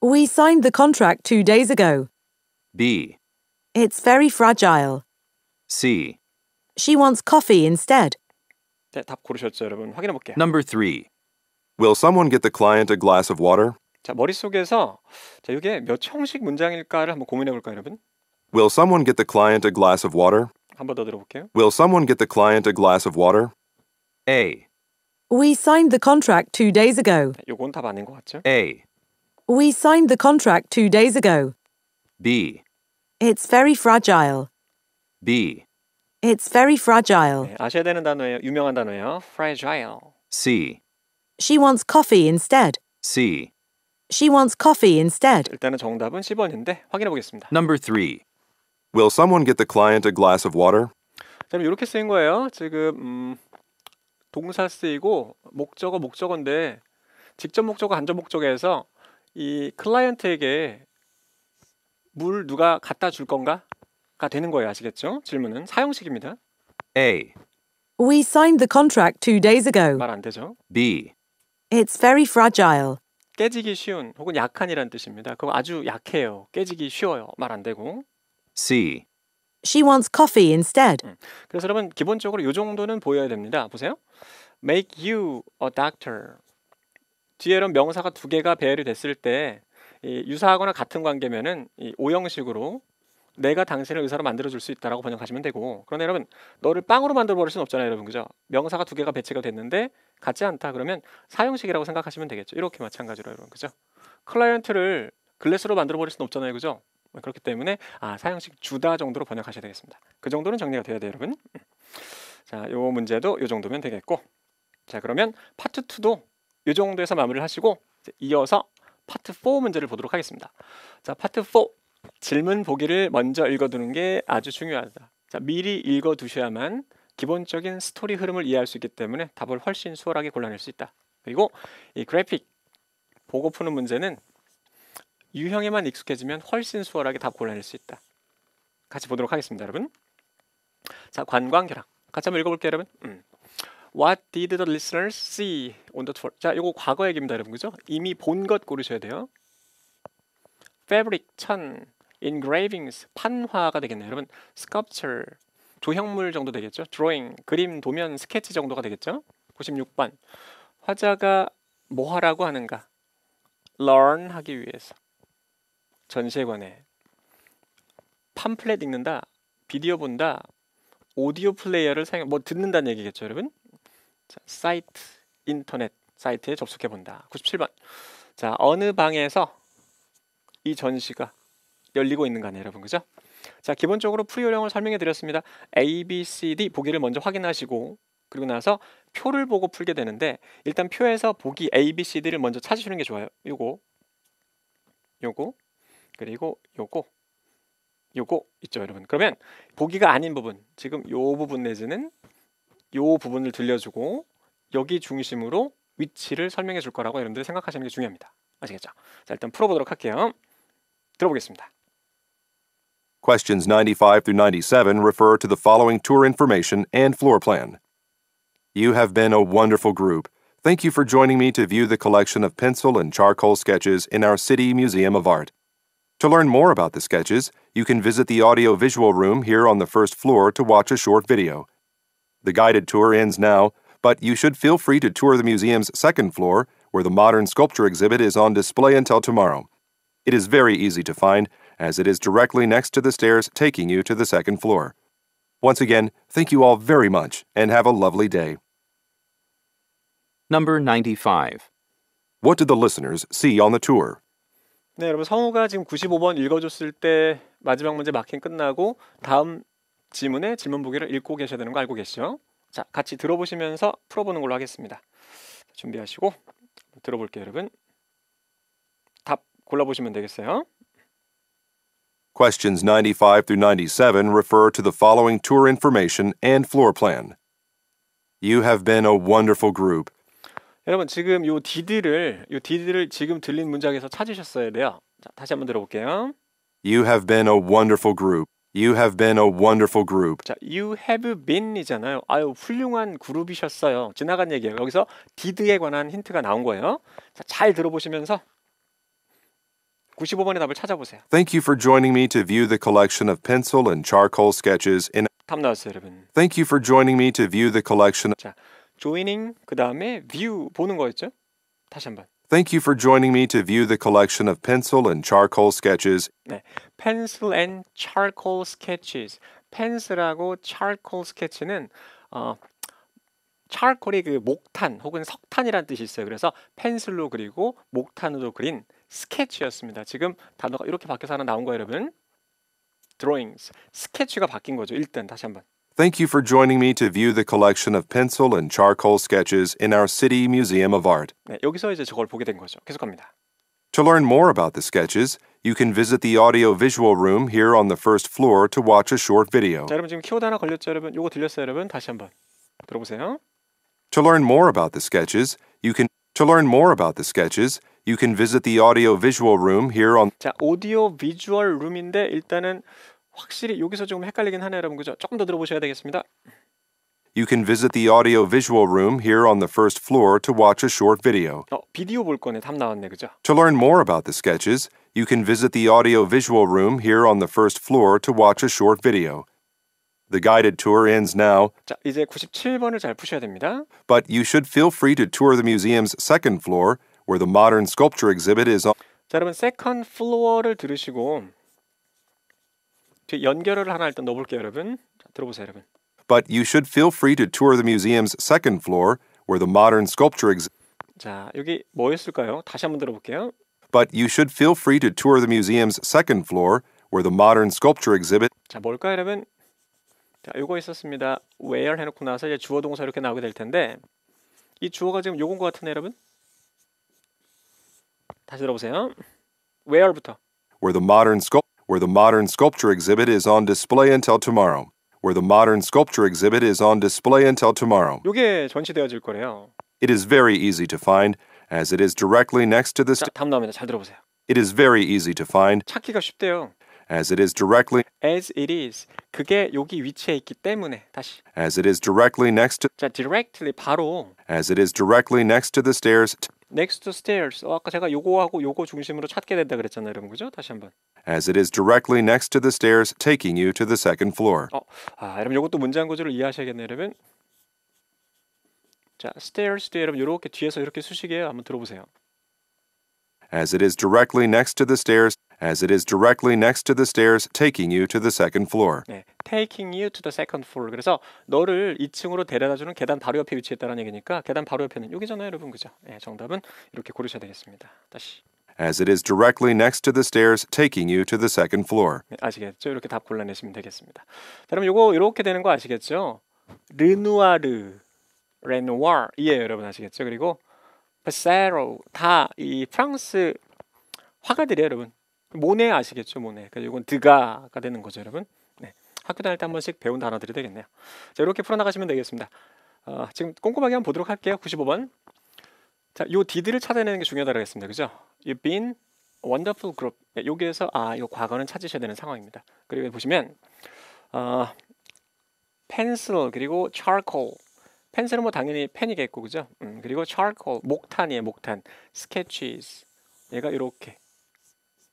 We signed the contract 2 days ago. B. It's very fragile. C. She wants coffee instead. 네, 답 고르셨죠, 여러분? 확인해 볼게요. Number 3. Will someone get the client a glass of water? 자, 머릿속에서 자, 이게 몇 형식 문장일까를 한번 고민해 볼까요, 여러분? Will someone get the client a glass of water? 한 번 더 들어볼게요. Will someone get the client a glass of water? A. We signed the contract 2 days ago. 네, 요건 답 아닌 것 같죠? A. We signed the contract 2 days ago. B. It's very fragile. B. It's very fragile. 네, 아셔야 되는 단어예요. 유명한 단어예요. fragile. C. She wants coffee instead. C. She wants coffee instead. 일단은 정답은 10번인데 확인해 보겠습니다. Number 3. Will someone get the client a glass of water? 자, 그럼 이렇게 쓰인 거예요. 지금 동사 쓰이고 목적어인데 직접 목적어, 간접 목적어에서 이 클라이언트에게 물 누가 갖다 줄 건가가 되는 거예요. 아시겠죠? 질문은 사형식입니다. A. We signed the contract 2 days ago. 말 안 되죠. B. It's very fragile. 깨지기 쉬운 혹은 약한이라는 뜻입니다. 그거 아주 약해요. 깨지기 쉬워요. 말 안 되고. C. She wants coffee instead. 그래서 여러분 기본적으로 이 정도는 보여야 됩니다. 보세요. Make you a doctor. 뒤에 이런 명사가 두 개가 배열이 됐을 때 이 유사하거나 같은 관계면은 이 오형식으로 내가 당신을 의사로 만들어줄 수 있다라고 번역하시면 되고, 그런데 여러분 너를 빵으로 만들어버릴 수는 없잖아요, 여러분. 그죠? 명사가 두 개가 배치가 됐는데 같지 않다 그러면 사형식이라고 생각하시면 되겠죠. 이렇게 마찬가지로 여러분. 그죠? 클라이언트를 글래스로 만들어버릴 수는 없잖아요, 그죠? 그렇기 때문에 사형식 주다 정도로 번역하셔야 되겠습니다. 그 정도는 정리가 돼야 돼요, 여러분. 자, 요 문제도 요 정도면 되겠고, 자, 그러면 파트 2도 요 정도에서 마무리를 하시고 이어서 파트 4 문제를 보도록 하겠습니다. 자, 파트 4 질문 보기를 먼저 읽어두는 게 아주 중요하다. 자, 미리 읽어두셔야만 기본적인 스토리 흐름을 이해할 수 있기 때문에 답을 훨씬 수월하게 골라낼 수 있다. 그리고 이 그래픽 보고 푸는 문제는 유형에만 익숙해지면 훨씬 수월하게 답 골라낼 수 있다. 같이 보도록 하겠습니다, 여러분. 자, 관광 결합 같이 한번 읽어볼게요, 여러분. What did the listeners see on the tour? 자, 이거 과거 얘기입니다, 여러분. 그죠? 이미 본 것 고르셔야 돼요. Fabric, 천, engravings, 판화가 되겠네요, 여러분. Sculpture, 조형물 정도 되겠죠. drawing, 그림, 도면, 스케치 정도가 되겠죠. 96번. 화자가 뭐 하라고 하는가? learn 하기 위해서. 전시에 관해. 팜플렛 읽는다, 비디오 본다, 오디오 플레이어를 사용, 뭐 듣는다는 얘기겠죠, 여러분? 자, 사이트, 인터넷 사이트에 접속해 본다. 97번. 자, 어느 방에서 이 전시가 열리고 있는가네, 여러분, 그죠? 자, 기본적으로 풀이 요령을 설명해 드렸습니다. A, B, C, D 보기를 먼저 확인하시고 그리고 나서 표를 보고 풀게 되는데 일단 표에서 보기 A, B, C, D를 먼저 찾으시는 게 좋아요. 요거, 그리고 요거 있죠, 여러분. 그러면 보기가 아닌 부분, 지금 요 부분 내지는 요 부분을 들려주고 여기 중심으로 위치를 설명해 줄 거라고 여러분들이 생각하시는 게 중요합니다. 아시겠죠? 자, 일단 풀어보도록 할게요. 들어보겠습니다. Questions 95 through 97 refer to the following tour information and floor plan. You have been a wonderful group. Thank you for joining me to view the collection of pencil and charcoal sketches in our City Museum of Art. To learn more about the sketches, you can visit the audio-visual room here on the first floor to watch a short video. The guided tour ends now, but you should feel free to tour the museum's second floor, where the modern sculpture exhibit is on display until tomorrow. It is very easy to find, as it is directly next to the stairs taking you to the second floor. Once again, thank you all very much, and have a lovely day. Number 95. What did the listeners see on the tour? 네, 여러분 성우가 지금 95번 읽어줬을 때 마지막 문제 마킹 끝나고 다음 지문의 질문 보기를 읽고 계셔야 되는 거 알고 계시죠? 자, 같이 들어보시면서 풀어보는 걸로 하겠습니다. 준비하시고 들어볼게요, 여러분. 답 골라보시면 되겠어요. Questions 95 through 97 refer to the following tour information and floor plan. You have been a wonderful group. 여러분 지금 요 did를 지금 들린 문장에서 찾으셨어야 돼요. 자, 다시 한번 들어볼게요. You have been a wonderful group. You have been a wonderful group. 자, you have been이잖아요. 아유, 훌륭한 그룹이셨어요. 지나간 얘기예요. 여기서 did에 관한 힌트가 나온 거예요. 자, 잘 들어보시면서 95번의 답을 찾아보세요. Thank you for joining me to view the collection of pencil and charcoal sketches in. 답 나왔어요, 여러분. Thank you for joining me to view the collection. 자, joining 그 다음에 view 보는 거였죠? 다시 한번. Thank you for joining me to view the collection of pencil and charcoal sketches. 네, pencil and charcoal sketches. 펜슬하고 charcoal sketch는 charcoal이 그 목탄 혹은 석탄이라는 뜻이 있어요. 그래서 펜슬로 그리고 목탄으로 그린 스케치였습니다. 지금 단어가 이렇게 바뀌어서 하나 나온 거예요, 여러분. drawings. 스케치가 바뀐 거죠. 일단 다시 한번. Thank you for joining me to view the collection of pencil and charcoal sketches in our City Museum of Art. 네, 여기서 이제 저걸 보게 된 거죠. 계속합니다. To learn more about the sketches, you can visit the audio-visual room here on the first floor to watch a short video. 자, 여러분 지금 키워드 하나 걸렸죠, 여러분? 요거 들렸어요, 여러분? 다시 한번 들어보세요. To learn more about the sketches, you can visit the audio-visual room here on. 자, 오디오 비주얼 룸인데 일단은 확실히 여기서 조금 헷갈리긴 하네요, 여러분. 그죠? 조금 더 들어보셔야 되겠습니다. You can visit the audio-visual room here on the first floor to watch a short video. 비디오 볼 거네. 답 나왔네, 그죠? To learn more about the sketches, you can visit the audio-visual room here on the first floor to watch a short video. The guided tour ends now, 자, 이제 97번을 잘 푸셔야 됩니다. but you should feel free to tour the museum's second floor, where the modern sculpture exhibit is on. 자, 여러분 세컨드 플로어를 들으시고 뒤에 연결을 하나 일단 넣어볼게요, 여러분. 자, 들어보세요, 여러분. But you should feel free to tour the museum's second floor, where the modern sculpture exhibit. 자, 여기 뭐였을까요? 다시 한번 들어볼게요. But you should feel free to tour the museum's second floor, where the modern sculpture exhibit. 자, 뭘까요, 여러분? 자, 요거 있었습니다. where 해놓고 나서 이제 주어 동사 이렇게 나오게 될 텐데 이 주어가 지금 요건 것 같은데, 여러분? 다시 들어보세요. where부터. Where the modern sculpture exhibit is on display until tomorrow. Where the modern sculpture exhibit is on display until tomorrow. 요게 전시되어질 거래요. It is very easy to find, as it is directly next to the. 자, 답 나옵니다. 잘 들어보세요. It is very easy to find, 찾기가 쉽대요. as it is directly. as it is. 그게 여기 위치에 있기 때문에 다시. As it is directly next to. 자, directly 바로. As it is directly next to the stairs. next to stairs. 아까 제가 요거하고 요거 중심으로 찾게 된다 그랬잖아요, 여러분. 그죠? 다시 한번. as it is directly next to the stairs taking you to the second floor. 여러분 요것도 문장 구조를 이해하셔야겠네요, 여러분. 자, stairs 뒤에 여러분 요렇게 뒤에서 이렇게 수식이에요. 한번 들어보세요. As it is directly next to the stairs, as it is directly next to the stairs taking you to the second floor. 네, taking you to the second floor. 그래서 너를 2층으로 데려다주는 계단 바로 옆에 위치했다는 얘기니까 계단 바로 옆에는 여기잖아요, 여러분. 그죠? 네, 정답은 이렇게 고르셔야 되겠습니다. 다시. As it is directly next to the stairs taking you to the second floor. 네, 아시겠죠? 이렇게 답 골라내시면 되겠습니다. 자, 그럼 요거 이렇게 되는 거 아시겠죠? 르누아르, 레누아르 이에요, 여러분. 아시겠죠? 그리고 베세로 다 이 프랑스 화가들이에요, 여러분. 모네 아시겠죠? 모네. 그래서 이건 드가가 되는 거죠, 여러분. 네. 학교 다닐 때 한 번씩 배운 단어들이 되겠네요. 자, 이렇게 풀어나가시면 되겠습니다. 지금 꼼꼼하게 한번 보도록 할게요. 95번. 자, 요 did를 찾아내는 게 중요하다고 했습니다. 그죠? You've been a wonderful group. 네, 여기에서 요 과거는 찾으셔야 되는 상황입니다. 그리고 보시면 pencil 그리고 charcoal. 펜슬은 뭐 당연히 펜이겠고, 그죠? 그리고 charcoal, 목탄이에요, 목탄. sketches. 얘가 이렇게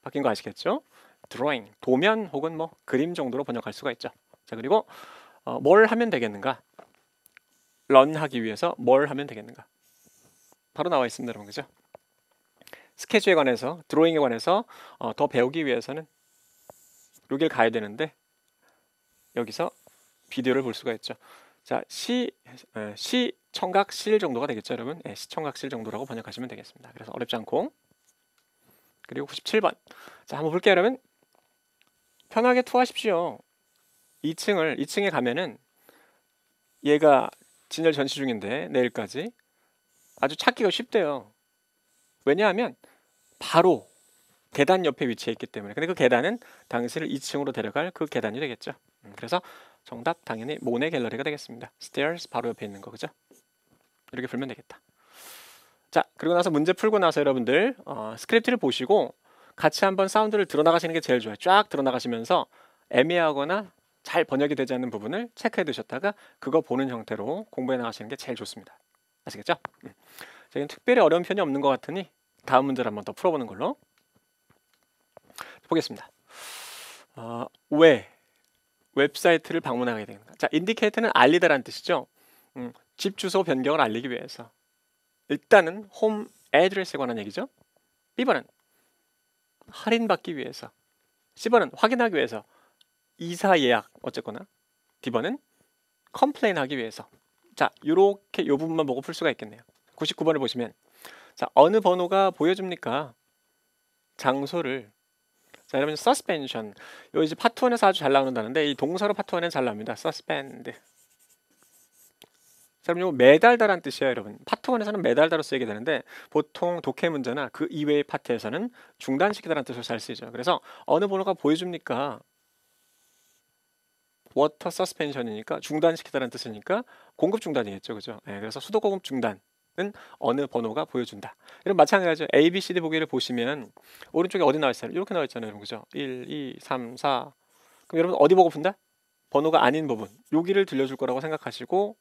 바뀐 거 아시겠죠? drawing, 도면 혹은 뭐 그림 정도로 번역할 수가 있죠. 자, 그리고 뭘 하면 되겠는가? run 하기 위해서 뭘 하면 되겠는가? 바로 나와 있습니다, 여러분. 그죠? 스케치에 관해서, 드로잉에 관해서 더 배우기 위해서는 여길 가야 되는데 여기서 비디오를 볼 수가 있죠. 자, 시청각실 정도가 되겠죠, 여러분. 네, 시청각실 정도라고 번역하시면 되겠습니다. 그래서 어렵지 않고. 그리고 97번. 자, 한번 볼게요, 여러분. 편하게 투하십시오. 2층에 가면은 얘가 진열 전시 중인데 내일까지 아주 찾기가 쉽대요. 왜냐하면 바로 계단 옆에 위치해 있기 때문에. 근데 그 계단은 당신을 2층으로 데려갈 그 계단이 되겠죠. 그래서 정답 당연히 모네 갤러리가 되겠습니다. stairs 바로 옆에 있는 거, 그죠? 이렇게 풀면 되겠다. 자, 그리고 나서 문제 풀고 나서 여러분들 스크립트를 보시고 같이 한번 사운드를 들어나가시는 게 제일 좋아요. 쫙 들어나가시면서 애매하거나 잘 번역이 되지 않는 부분을 체크해 두셨다가 그거 보는 형태로 공부해 나가시는 게 제일 좋습니다. 아시겠죠? 저희는 특별히 어려운 편이 없는 것 같으니 다음 문제를 한번 더 풀어보는 걸로 보겠습니다. 왜 웹사이트를 방문하게 되는가? 자, 인디케이터는 알리다라는 뜻이죠. 집 주소 변경을 알리기 위해서. 일단은 홈 애드레스에 관한 얘기죠. B번은 할인받기 위해서. C번은 확인하기 위해서. 이사 예약 어쨌거나. D번은 컴플레인 하기 위해서. 자, 요렇게 요 부분만 보고 풀 수가 있겠네요. 99번을 보시면 자, 어느 번호가 보여줍니까? 장소를. 자, 여러분 suspension. 요 이제 파트 1에서 아주 잘 나오는다는데 이 동사로 파트 1에는 잘 나옵니다. suspend. 자, 그럼 요 매달다란 뜻이에요, 여러분. 파트 1에서는 매달다로 쓰이게 되는데 보통 독해 문제나 그 이외의 파트에서는 중단시키다라는 뜻으로 잘 쓰이죠. 그래서 어느 번호가 보여줍니까? 워터 서스펜션이니까 중단시키다라는 뜻이니까 공급 중단이겠죠, 그죠? 네, 그래서 수도 공급 중단은 어느 번호가 보여준다. 이런 마찬가지죠. A, B, C, D 보기를 보시면 오른쪽에 어디 나와 있어요? 이렇게 나와 있잖아요, 그죠? 1, 2, 3, 4. 그럼 여러분 어디 보고 푼다? 번호가 아닌 부분. 여기를 들려줄 거라고 생각하시고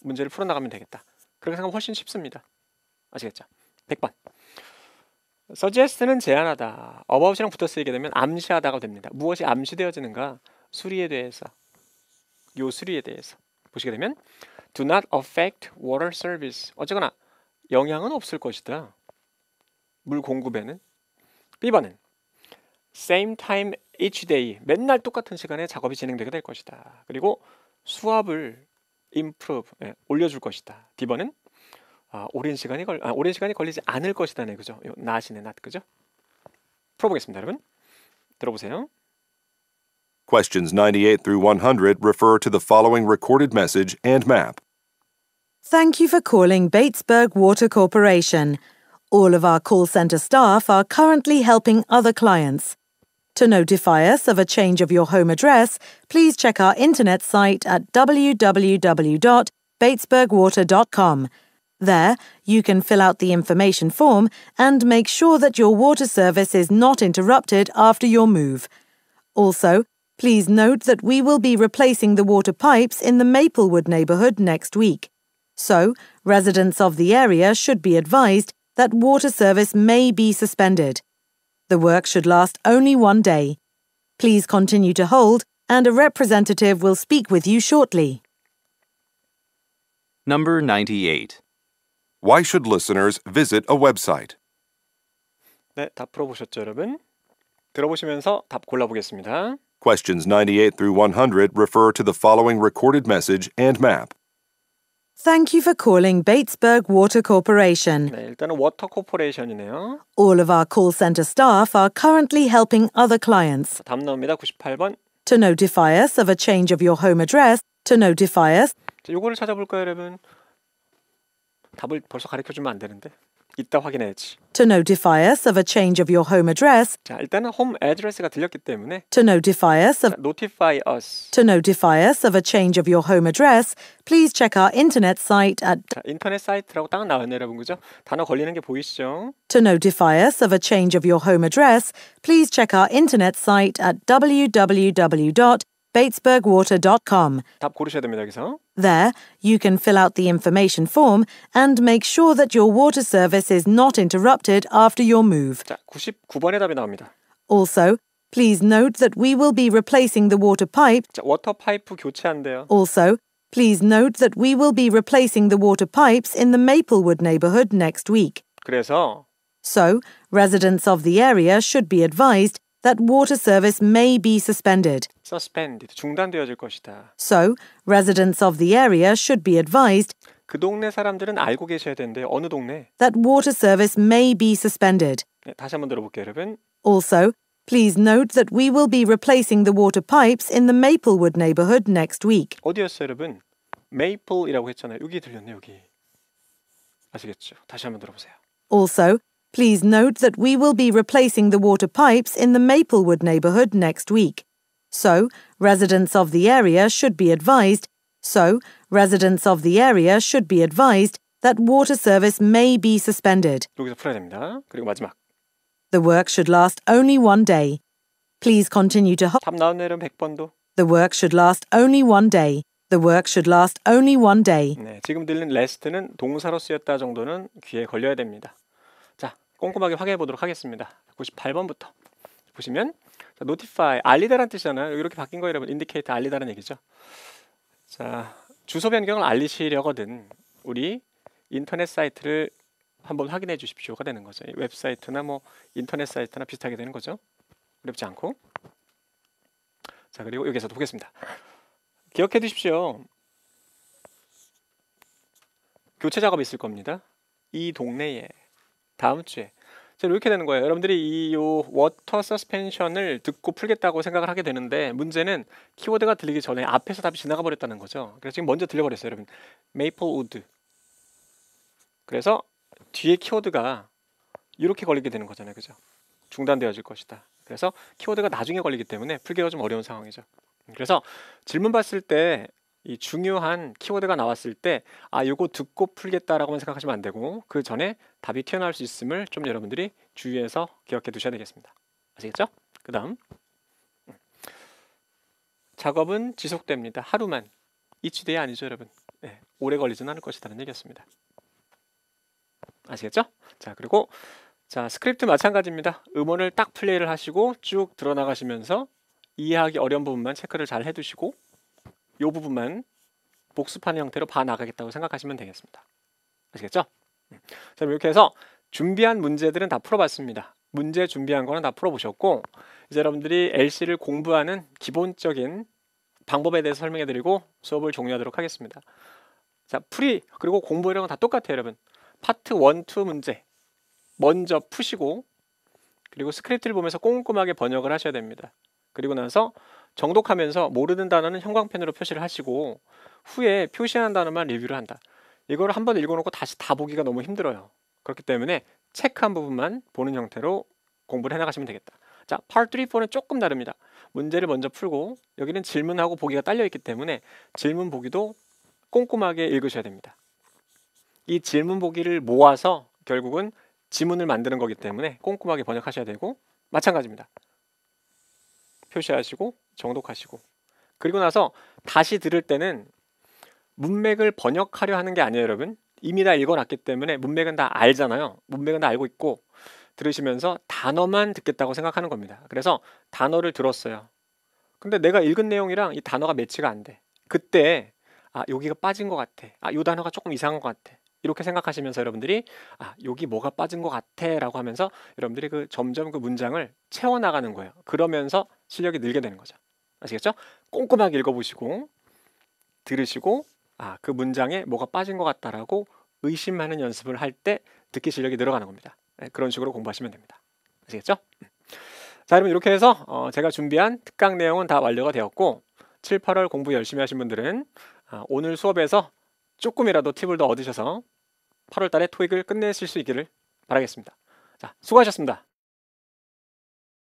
문제를 풀어나가면 되겠다. 그렇게 생각하면 훨씬 쉽습니다. 아시겠죠? 100번. suggest는 제안하다. about이랑 붙어 쓰이게 되면 암시하다가 됩니다. 무엇이 암시되어지는가? 수리에 대해서. 요 수리에 대해서. 보시게 되면 do not affect water service. 어쨌거나 영향은 없을 것이다. 물 공급에는. B번은 same time each day. 맨날 똑같은 시간에 작업이 진행되게 될 것이다. 그리고 수압을 improve, 올려줄 것이다. D번은 오랜 시간이 걸리지 않을 것이다네, 그죠? 요 not이네, not, 그죠? 풀어보겠습니다, 여러분. 들어보세요. Questions 98 through 100 refer to the following recorded message and map. Thank you for calling Batesburg Water Corporation. All of our call center staff are currently helping other clients. To notify us of a change of your home address, please check our internet site at www.batesburgwater.com. There, you can fill out the information form and make sure that your water service is not interrupted after your move. Also, please note that we will be replacing the water pipes in the Maplewood neighborhood next week. So, residents of the area should be advised that water service may be suspended. The work should last only one day. Please continue to hold, and a representative will speak with you shortly. Number 98. Why should listeners visit a website? 네, 답 풀어보셨죠, 여러분? 들어보시면서 답 골라보겠습니다. Questions 98 through 100 refer to the following recorded message and map. Thank you for calling Batesburg Water Corporation. 네, 일단은 워터 코퍼레이션이네요. All of our call center staff are currently helping other clients. 답 나옵니다. 98번. To notify us of a change of your home address, to notify us, 자, 요거를 찾아볼까요, 여러분? 답을 벌써 가르쳐주면 안 되는데. 이따 확인해야지. to notify us of a change of your home address, 자, 일단은 홈 애드레스가 들렸기 때문에 to notify us of notify us. To notify us of a change of your home address, please check our internet site at 자, 인터넷 사이트라고 딱 나왔네요, 여러분. 그죠? 단어 걸리는 게 보이시죠? To notify us of a change of your home address, please check our internet site at www.batesburgwater.com. 답 고르셔야 됩니다, 여기서. There, you can fill out the information form and make sure that your water service is not interrupted after your move. 자, 99번의 답이 나옵니다. Also, please note that we will be replacing the water pipe. 자, 워터 파이프 교체한대요. Also, please note that we will be replacing the water pipes in the Maplewood neighborhood next week. 그래서 So, residents of the area should be advised that water service may be suspended. suspended, 중단되어질 것이다. So, residents of the area should be advised 그 동네 사람들은 알고 계셔야 되는데요. 어느 동네? that water service may be suspended. 네, 다시 한번 들어볼게요, 여러분. Also, please note that we will be replacing the water pipes in the Maplewood neighborhood next week. 어디였어요, 여러분? 메이플이라고 했잖아요. 여기 들렸네, 여기. 아시겠죠? 다시 한번 들어보세요. Also, please note that we will be replacing the water pipes in the Maplewood neighborhood next week. So, residents of the area should be advised that water service may be suspended. 여기서 풀어야 됩니다. 그리고 마지막. The work should last only one day. Please continue to hold. 답 나왔네, 여러분. 100번도. The work should last only one day. The work should last only one day. 네, 지금 들린 last는 동사로 쓰였다 정도는 귀에 걸려야 됩니다. 자, 꼼꼼하게 확인해 보도록 하겠습니다. 98번부터 보시면 자, notify, 알리다라는 뜻이잖아요. 이렇게 바뀐 거예요, 여러분. indicate, 알리다라는 얘기죠. 자, 주소 변경을 알리시려거든 우리 인터넷 사이트를 한번 확인해 주십시오가 되는 거죠. 웹사이트나 뭐 인터넷 사이트나 비슷하게 되는 거죠. 어렵지 않고. 자, 그리고 여기서도 보겠습니다. 기억해 두십시오. 교체 작업이 있을 겁니다. 이 동네에 다음 주에. 자, 이렇게 되는 거예요. 여러분들이 이 워터 서스펜션을 듣고 풀겠다고 생각을 하게 되는데 문제는 키워드가 들리기 전에 앞에서 답이 지나가 버렸다는 거죠. 그래서 지금 먼저 들려버렸어요, 여러분. 메이플우드. 그래서 뒤에 키워드가 이렇게 걸리게 되는 거잖아요, 그죠? 중단되어질 것이다. 그래서 키워드가 나중에 걸리기 때문에 풀기가 좀 어려운 상황이죠. 그래서 질문 봤을 때 이 중요한 키워드가 나왔을 때 요거 듣고 풀겠다라고만 생각하시면 안 되고 그 전에 답이 튀어나올 수 있음을 좀 여러분들이 주의해서 기억해 두셔야 되겠습니다. 아시겠죠? 그 다음 작업은 지속됩니다. 하루만. each day 아니죠, 여러분. 네, 오래 걸리지는 않을 것이라는 얘기였습니다. 아시겠죠? 자, 그리고 자, 스크립트 마찬가지입니다. 음원을 딱 플레이를 하시고 쭉 들어나가시면서 이해하기 어려운 부분만 체크를 잘 해두시고 이 부분만 복습하는 형태로 봐나가겠다고 생각하시면 되겠습니다. 아시겠죠? 자, 이렇게 해서 준비한 문제들은 다 풀어봤습니다. 문제 준비한 거는 다 풀어보셨고 이제 여러분들이 LC를 공부하는 기본적인 방법에 대해서 설명해드리고 수업을 종료하도록 하겠습니다. 자, 풀이 그리고 공부하는 건 다 똑같아요, 여러분. 파트 1, 2 문제 먼저 푸시고 그리고 스크립트를 보면서 꼼꼼하게 번역을 하셔야 됩니다. 그리고 나서 정독하면서 모르는 단어는 형광펜으로 표시를 하시고 후에 표시한 단어만 리뷰를 한다. 이걸 한번 읽어놓고 다시 다 보기가 너무 힘들어요. 그렇기 때문에 체크한 부분만 보는 형태로 공부를 해나가시면 되겠다. 자, Part 3, 4는 조금 다릅니다. 문제를 먼저 풀고 여기는 질문하고 보기가 딸려있기 때문에 질문 보기도 꼼꼼하게 읽으셔야 됩니다. 이 질문 보기를 모아서 결국은 지문을 만드는 거기 때문에 꼼꼼하게 번역하셔야 되고 마찬가지입니다. 표시하시고 정독하시고 그리고 나서 다시 들을 때는 문맥을 번역하려 하는 게 아니에요, 여러분. 이미 다 읽어놨기 때문에 문맥은 다 알잖아요. 문맥은 다 알고 있고 들으시면서 단어만 듣겠다고 생각하는 겁니다. 그래서 단어를 들었어요. 근데 내가 읽은 내용이랑 이 단어가 매치가 안 돼. 그때 여기가 빠진 것 같아. 요 단어가 조금 이상한 것 같아. 이렇게 생각하시면서 여러분들이 여기 뭐가 빠진 것 같아 라고 하면서 여러분들이 점점 그 문장을 채워나가는 거예요. 그러면서 실력이 늘게 되는 거죠. 아시겠죠? 꼼꼼하게 읽어보시고 들으시고 그 문장에 뭐가 빠진 것 같다라고 의심하는 연습을 할 때 듣기 실력이 늘어가는 겁니다. 네, 그런 식으로 공부하시면 됩니다. 아시겠죠? 자, 여러분 이렇게 해서 제가 준비한 특강 내용은 다 완료가 되었고 7, 8월 공부 열심히 하신 분들은 오늘 수업에서 조금이라도 팁을 더 얻으셔서 8월 달에 토익을 끝내실 수 있기를 바라겠습니다. 자, 수고하셨습니다.